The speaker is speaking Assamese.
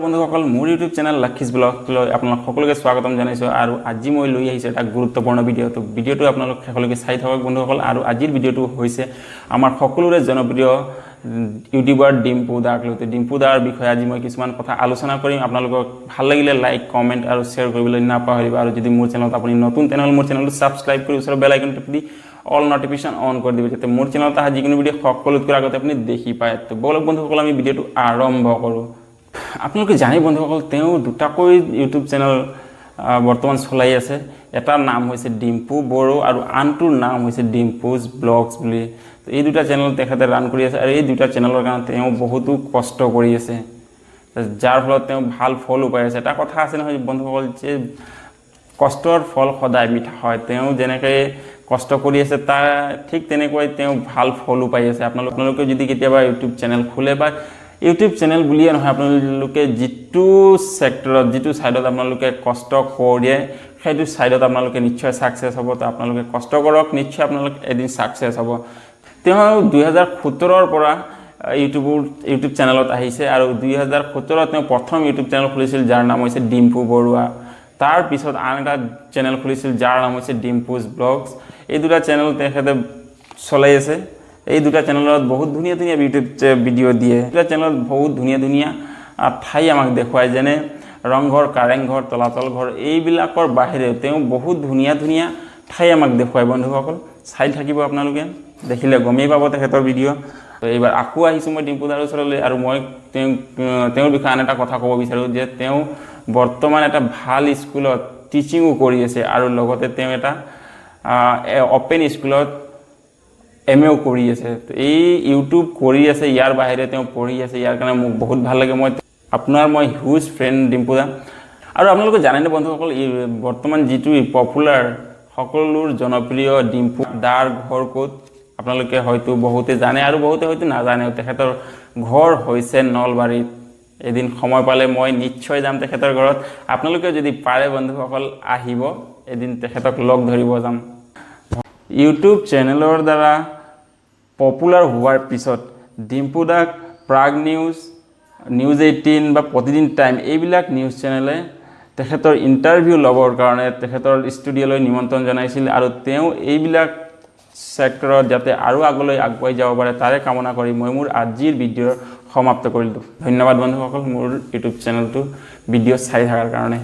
বন্ধুসকল মোৰ ইউটিউব চেনেল লাখিজ ব্লগলৈ আপোনালোক সকলোকে স্বাগতম জনাইছো আৰু আজি মই লৈ আহিছো এটা গুৰুত্বপূৰ্ণ ভিডিঅ'টো আপোনালোক সকলোকে চাই থাকক বন্ধুসকল আৰু আজিৰ ভিডিঅ'টো হৈছে আমাৰ সকলোৰে জনপ্ৰিয় ইউটিউবাৰ ডিম্পু দাক লৈ ডিম্পু দাৰ বিষয়ে আজি মই কিছুমান কথা আলোচনা কৰিম আপোনালোকক ভাল লাগিলে লাইক কমেন্ট আৰু শেয়াৰ কৰিবলৈ নাপাহৰিবা আৰু যদি মোৰ চেনেলত আপুনি নতুন তেনেহ'লে মোৰ চেনেলটো সাবস্ক্ৰাইব কৰি ওচৰৰ বেল আইকনটো টিপি অল নোটিফিকেশন অন কৰি দিব যাতে মোৰ চেনেলত অহা যিকোনো ভিডিঅ' সকলোতকৈ আগতে আপুনি দেখি পায় তো বলক বন্ধুসকল আমি ভিডিঅ'টো আৰম্ভ কৰোঁ আপোনালোকে জানি বন্ধুসকল তেওঁ দুটাকৈ ইউটিউব চেনেল বৰ্তমান চলাই আছে এটাৰ নাম হৈছে ডিম্পু বড়ো আৰু আনটোৰ নাম হৈছে ডিম্পুজ ব্লগছ বুলি এই দুটা চেনেল তেখেতে ৰান কৰি আছে আৰু এই দুটা চেনেলৰ কাৰণে তেওঁ বহুতো কষ্ট কৰি আছে যাৰ ফলত তেওঁ ভাল ফল পাই আছে এটা কথা আছে নহয় বন্ধুসকল যে কষ্টৰ ফল সদায় মিঠা হয় তেওঁ যেনেকৈ কষ্ট কৰি আছে তাৰ ঠিক তেনেকৈ তেওঁ ভাল ফল পাই আছে আপোনালোকে যদি কেতিয়াবা ইউটিউব চেনেল খোলে বা ইউটিউব চেনেল বুলিয়ে নহয় আপোনালোকে যেটো সেক্টৰত যেটো সাইডত আপোনালোকে কষ্ট কৰে সেইটো সাইডত আপোনালোকে নিশ্চয় সাকসেস হ'ব তো আপোনালোকে কষ্ট কৰক নিশ্চয় আপোনালোকে এদিন সাকসেস হ'ব তেওঁ 2017 ৰ পৰা ইউটিউব চেনেলত আহিছে আৰু 2017 তেওঁ প্ৰথম ইউটিউব চেনেল খুলিছিল যাৰ নাম হৈছে ডিম্পু বৰুৱা তাৰ পিছত আন এটা চেনেল খুলিছিল যাৰ নাম হৈছে ডিম্পুজ ব্লগছ এই দুটা চেনেল তেখেতে চলাই আছে এই দুটা চেনেলত বহুত ধুনিয়া ইউটিউব ভিডিও দিয়ে দুটা চেনেলত বহুত ধুনিয়া ঠাই আমাক দেখুৱায় যেনে ৰংঘৰ কাৰেংঘৰ তলাতল ঘৰ এইবিলাকৰ বাহিৰে তেওঁ বহুত ধুনিয়া ঠাই আমাক দেখুৱায় বন্ধুসকল চাই থাকিব আপোনালোকে দেখিলে গমেই পাব তেখেতৰ ভিডিও তো এইবাৰ আকু আহিছো মই ডিম্পু দাৰ ওচৰলৈ আৰু মই তেওঁৰ বিষয়ে আন এটা কথা ক'ব বিচাৰো যে তেওঁ বৰ্তমান এটা ভাল স্কুলত টিচিংও কৰি আছে আৰু লগতে তেওঁ এটা ওপেন স্কুলত এমএও কৰি আছে তো এই ইউটিউব কৰি আছে ইয়াৰ বাহিৰে তেওঁ পঢ়ি আছে ইয়াৰ কাৰণে মোক বহুত ভাল লাগে মই হিউজ ফ্ৰেন্ড ডিম্পু দা আৰু আপোনালোকে জানেনে বন্ধুসকল বৰ্তমান যেটো পপুলাৰ সকলোৰ জনপ্ৰিয় ডিম্পু দাৰ ঘৰ ক'ত আপোনালোকে হয়তো বহুতে জানে আৰু বহুতে হয়তো নাজানে তেখেতৰ ঘৰ হৈছে নলবাৰীত এদিন সময় পালে মই নিশ্চয় যাম তেখেতৰ ঘৰত আপোনালোকে যদি পাৰে বন্ধুসকল আহিব এদিন তেখেতক লগ ধৰিব যাম ইউটিউব চেনেলৰ দ্বাৰা পপুলাৰ হোৱাৰ পিছত ডিম্পু দাক প্ৰাগ নিউজ 18 বা প্ৰতিদিন টাইম এইবিলাক নিউজ চেনেলে তেখেতৰ ইন্টাৰভিউ লবৰ কাৰণে তেখেতৰ ষ্টুডিঅলৈ নিমন্ত্ৰণ জনাইছিল আৰু তেওঁ এইবিলাক সেক্টৰত যাতে আৰু আগলৈ আগবাই যাব পাৰে তাৰে কামনা কৰি মই মোৰ আজিৰ ভিডিঅ সমাপ্ত কৰিলো ধন্যবাদ বন্ধুসকল মোৰ ইউটিউব চেনেলটো ভিডিঅ চাই থকাৰ কাৰণে